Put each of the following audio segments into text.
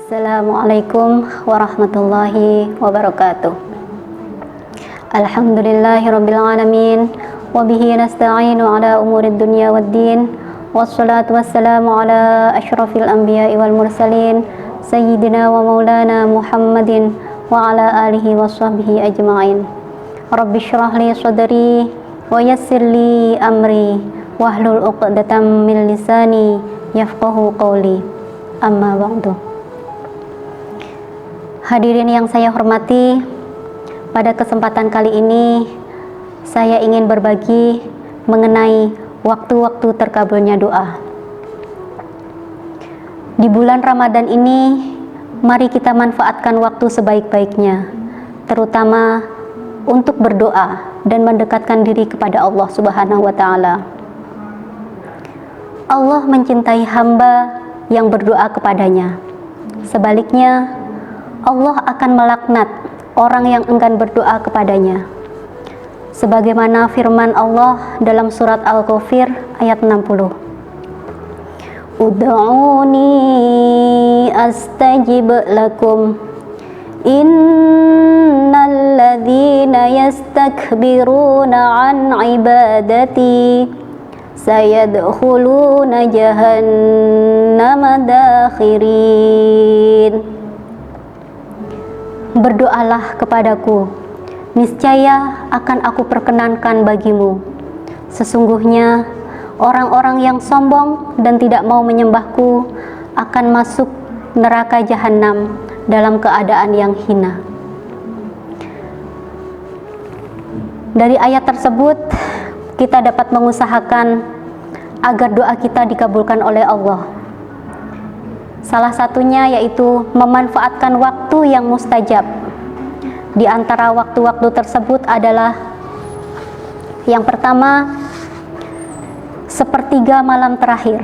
Assalamualaikum warahmatullahi wabarakatuh. Alhamdulillahirabbil alamin wa bihi nasta'inu ala umurid dunya waddin. Wassalatu wassalamu ala asyrafil anbiya'i wal mursalin sayyidina wa maulana Muhammadin wa ala alihi washabbihi ajma'in. Rabbi shrah li sadri wa yassir li amri wahlul 'uqdatam min lisani yafqahu qawli. Amma ba'du. Hadirin yang saya hormati, pada kesempatan kali ini saya ingin berbagi mengenai waktu-waktu terkabulnya doa. Di bulan Ramadan ini, mari kita manfaatkan waktu sebaik-baiknya, terutama untuk berdoa dan mendekatkan diri kepada Allah Subhanahu wa Ta'ala. Allah mencintai hamba yang berdoa kepadanya. Sebaliknya, Allah akan melaknat orang yang enggan berdoa kepadanya. Sebagaimana firman Allah dalam surat Al-Ghafir ayat 60. Ud'uni astajib lakum innal ladzina yastakbiruna an ibadati sayadkhuluna jahannama dakhirin. Berdoalah kepadaku, niscaya akan aku perkenankan bagimu. Sesungguhnya orang-orang yang sombong dan tidak mau menyembahku akan masuk neraka jahanam dalam keadaan yang hina. Dari ayat tersebut kita dapat mengusahakan agar doa kita dikabulkan oleh Allah. Salah satunya yaitu memanfaatkan waktu yang mustajab. Di antara waktu-waktu tersebut adalah yang pertama, sepertiga malam terakhir.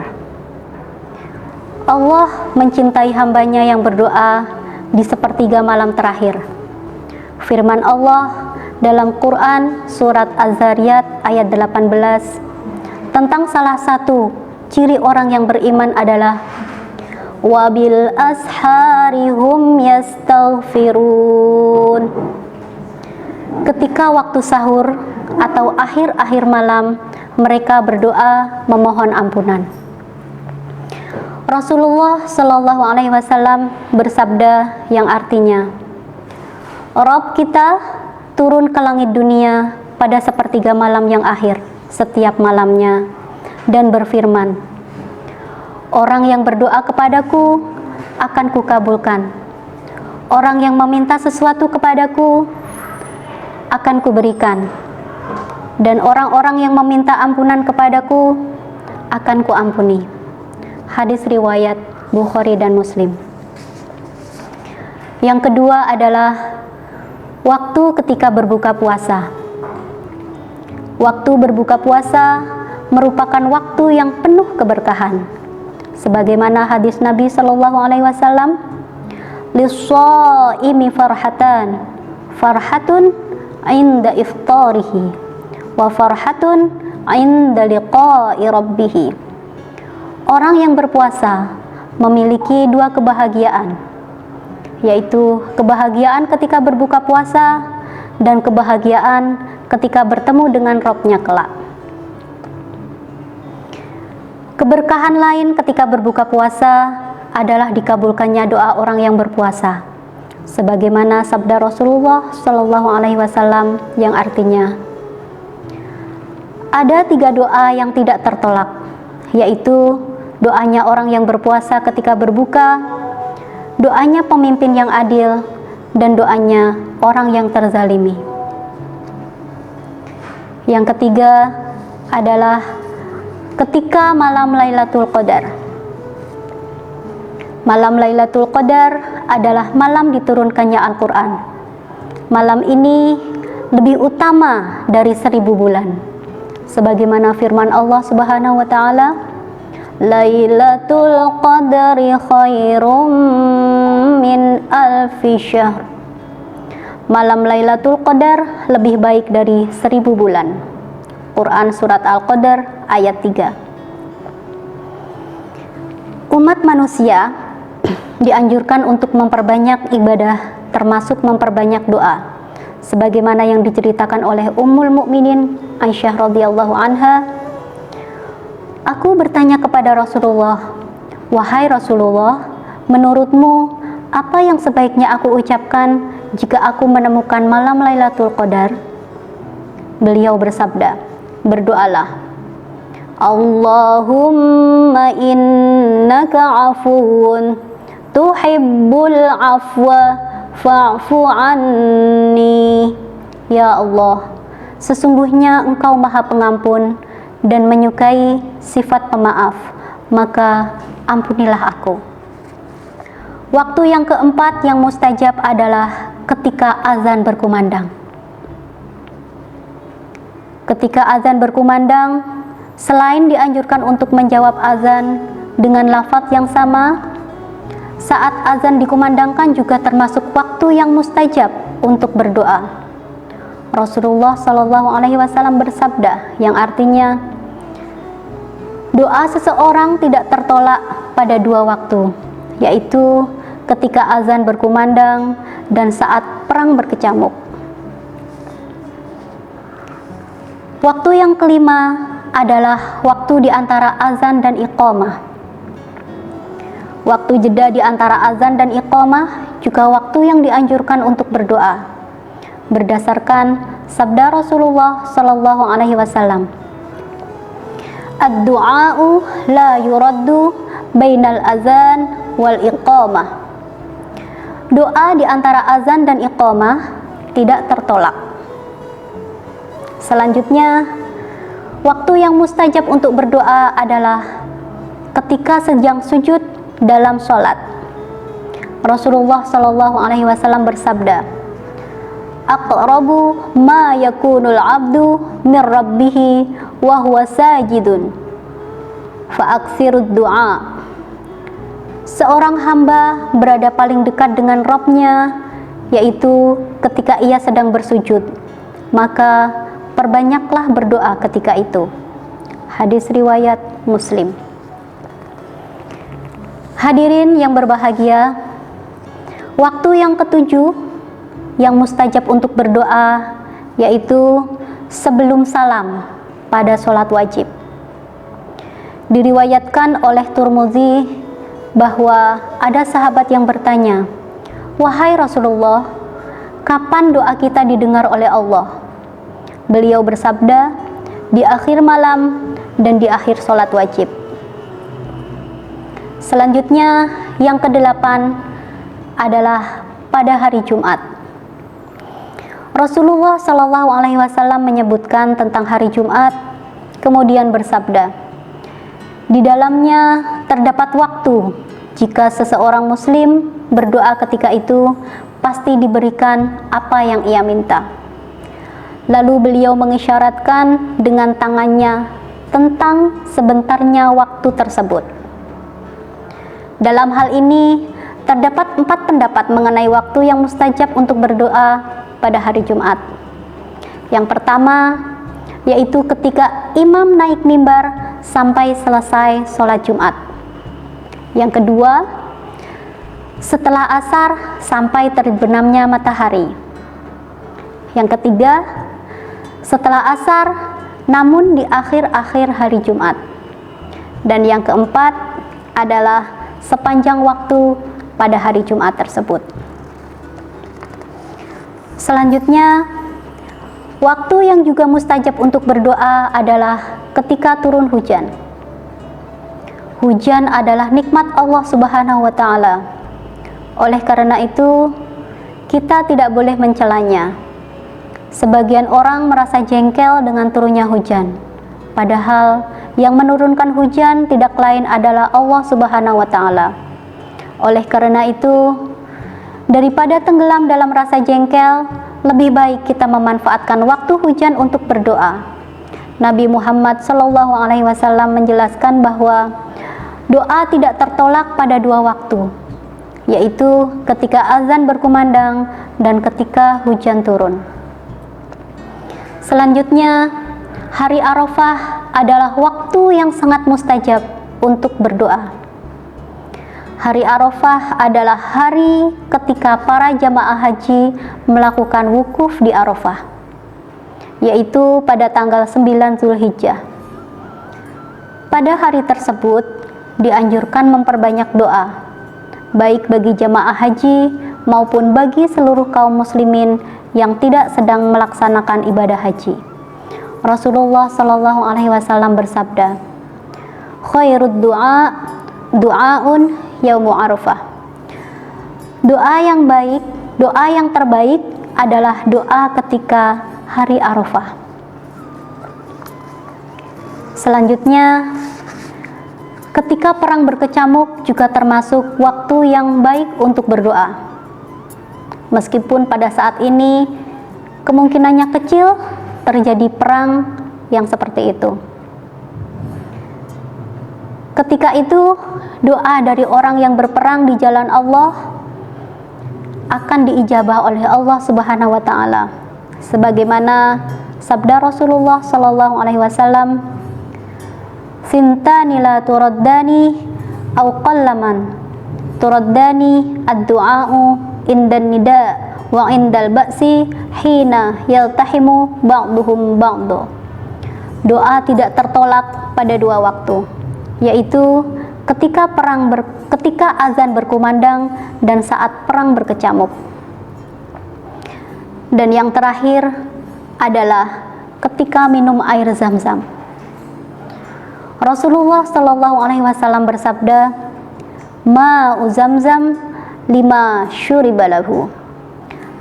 Allah mencintai hambanya yang berdoa di sepertiga malam terakhir. Firman Allah dalam Quran surat Az-Zariyat ayat 18 tentang salah satu ciri orang yang beriman adalah wabil asharihum yastaghfirun. Ketika waktu sahur atau akhir-akhir malam, mereka berdoa memohon ampunan. Rasulullah Shallallahu Alaihi Wasallam bersabda yang artinya, Rabb kita turun ke langit dunia pada sepertiga malam yang akhir setiap malamnya dan berfirman, orang yang berdoa kepadaku akan kukabulkan. Orang yang meminta sesuatu kepadaku akan kuberikan. Dan orang-orang yang meminta ampunan kepadaku akan kuampuni. Hadis riwayat Bukhari dan Muslim. Yang kedua adalah waktu ketika berbuka puasa. Waktu berbuka puasa merupakan waktu yang penuh keberkahan. Sebagaimana hadis Nabi Shallallahu Alaihi Wasallam, lis-shaimi farhatun inda iftarihi wa farhatun inda liqa'i rabbih. Orang yang berpuasa memiliki dua kebahagiaan, yaitu kebahagiaan ketika berbuka puasa dan kebahagiaan ketika bertemu dengan Rabb-nya kelak. Keberkahan lain ketika berbuka puasa adalah dikabulkannya doa orang yang berpuasa, sebagaimana sabda Rasulullah Shallallahu Alaihi Wasallam yang artinya, ada 3 doa yang tidak tertolak, yaitu doanya orang yang berpuasa ketika berbuka, doanya pemimpin yang adil, dan doanya orang yang terzalimi. Yang ketiga adalah ketika malam Lailatul Qadar. Malam Lailatul Qadar adalah malam diturunkannya Al-Quran. Malam ini lebih utama dari 1000 bulan. Sebagaimana firman Allah Subhanahu wa Ta'ala, Lailatul Qadri khairum min alfi syahr. Malam Lailatul Qadar lebih baik dari 1000 bulan. Quran surat Al-Qadar ayat 3. Umat manusia dianjurkan untuk memperbanyak ibadah, termasuk memperbanyak doa, sebagaimana yang diceritakan oleh Ummul Mukminin Aisyah radhiyallahu anha. Aku bertanya kepada Rasulullah, "Wahai Rasulullah, menurutmu apa yang sebaiknya aku ucapkan jika aku menemukan malam Lailatul Qadar?" Beliau bersabda, "Berdoalah, Allahumma innaka afuwun tuhibbul afwa fa'fu anni." Ya Allah, sesungguhnya Engkau Maha Pengampun dan menyukai sifat pemaaf, maka ampunilah aku. Waktu yang keempat yang mustajab adalah ketika azan berkumandang. Ketika azan berkumandang, selain dianjurkan untuk menjawab azan dengan lafaz yang sama, saat azan dikumandangkan juga termasuk waktu yang mustajab untuk berdoa. Rasulullah Shallallahu Alaihi Wasallam bersabda, yang artinya doa seseorang tidak tertolak pada dua waktu, yaitu ketika azan berkumandang dan saat perang berkecamuk. Waktu yang kelima adalah waktu di antara azan dan iqamah. Waktu jeda di antara azan dan iqamah juga waktu yang dianjurkan untuk berdoa, berdasarkan sabda Rasulullah Sallallahu Alaihi Wasallam, "Ad-du'a'u la yuraddu bainal azan wal iqamah." Doa di antara azan dan iqamah tidak tertolak. Selanjutnya, waktu yang mustajab untuk berdoa adalah ketika sedang sujud dalam sholat. Rasulullah Shallallahu Alaihi Wasallam bersabda, "Aqrabu ma yakunul abdu min rabbihi wa huwa sajidun, fa'aksirud du'a." Seorang hamba berada paling dekat dengan Rabb-Nya, yaitu ketika ia sedang bersujud, maka perbanyaklah berdoa ketika itu. Hadis riwayat Muslim. Hadirin yang berbahagia, waktu yang ketujuh yang mustajab untuk berdoa yaitu sebelum salam pada sholat wajib. Diriwayatkan oleh Tirmidzi bahwa ada sahabat yang bertanya, "Wahai Rasulullah, kapan doa kita didengar oleh Allah?" Beliau bersabda, "Di akhir malam dan di akhir sholat wajib." Selanjutnya, yang kedelapan adalah pada hari Jumat. Rasulullah Shallallahu Alaihi Wasallam menyebutkan tentang hari Jumat, kemudian bersabda, "Di dalamnya terdapat waktu jika seseorang Muslim berdoa ketika itu, pasti diberikan apa yang ia minta." Lalu beliau mengisyaratkan dengan tangannya tentang sebentarnya waktu tersebut. Dalam hal ini, terdapat 4 pendapat mengenai waktu yang mustajab untuk berdoa pada hari Jumat. Yang pertama, yaitu ketika imam naik mimbar sampai selesai sholat Jumat. Yang kedua, setelah asar sampai terbenamnya matahari. Yang ketiga, setelah asar namun di akhir-akhir hari Jumat. Dan yang keempat adalah sepanjang waktu pada hari Jumat tersebut. Selanjutnya, waktu yang juga mustajab untuk berdoa adalah ketika turun hujan. Hujan adalah nikmat Allah Subhanahu wa Ta'ala. Oleh karena itu, kita tidak boleh mencelanya. Sebagian orang merasa jengkel dengan turunnya hujan, padahal yang menurunkan hujan tidak lain adalah Allah Subhanahu wa Ta'ala. Oleh karena itu, daripada tenggelam dalam rasa jengkel, lebih baik kita memanfaatkan waktu hujan untuk berdoa. Nabi Muhammad SAW menjelaskan bahwa doa tidak tertolak pada 2 waktu, yaitu ketika azan berkumandang dan ketika hujan turun. Selanjutnya, hari Arafah adalah waktu yang sangat mustajab untuk berdoa. Hari Arafah adalah hari ketika para jamaah haji melakukan wukuf di Arafah, yaitu pada tanggal 9 Zulhijjah. Pada hari tersebut dianjurkan memperbanyak doa, baik bagi jamaah haji maupun bagi seluruh kaum muslimin yang tidak sedang melaksanakan ibadah haji. Rasulullah Shallallahu Alaihi Wasallam bersabda, "Khairud du'a du'aun yaumu Arafah." Doa yang baik, doa yang terbaik adalah doa ketika hari Arafah. Selanjutnya, ketika perang berkecamuk juga termasuk waktu yang baik untuk berdoa. Meskipun pada saat ini kemungkinannya kecil terjadi perang yang seperti itu. Ketika itu, doa dari orang yang berperang di jalan Allah akan diijabah oleh Allah Subhanahu wa taala. Sebagaimana sabda Rasulullah sallallahu alaihi wasallam, "Sintani la turaddani au qallaman turaddani ad-du'a'u indan nida wa indal ba'si hina yaltahimu ba'duhum ba'du." Doa tidak tertolak pada dua waktu, yaitu ketika azan berkumandang dan saat perang berkecamuk. Dan yang terakhir adalah ketika minum air Zam-Zam. Rasulullah Shallallahu Alaihi Wasallam bersabda, "Ma'u Zam-Zam lima syuribalahu."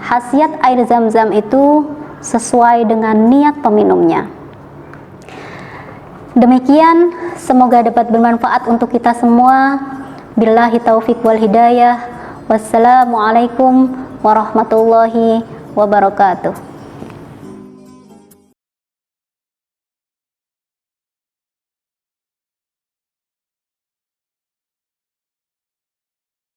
Khasiat air Zam-Zam itu sesuai dengan niat peminumnya. Demikian, semoga dapat bermanfaat untuk kita semua. Billahi taufiq wal hidayah. Wassalamualaikum warahmatullahi wabarakatuh.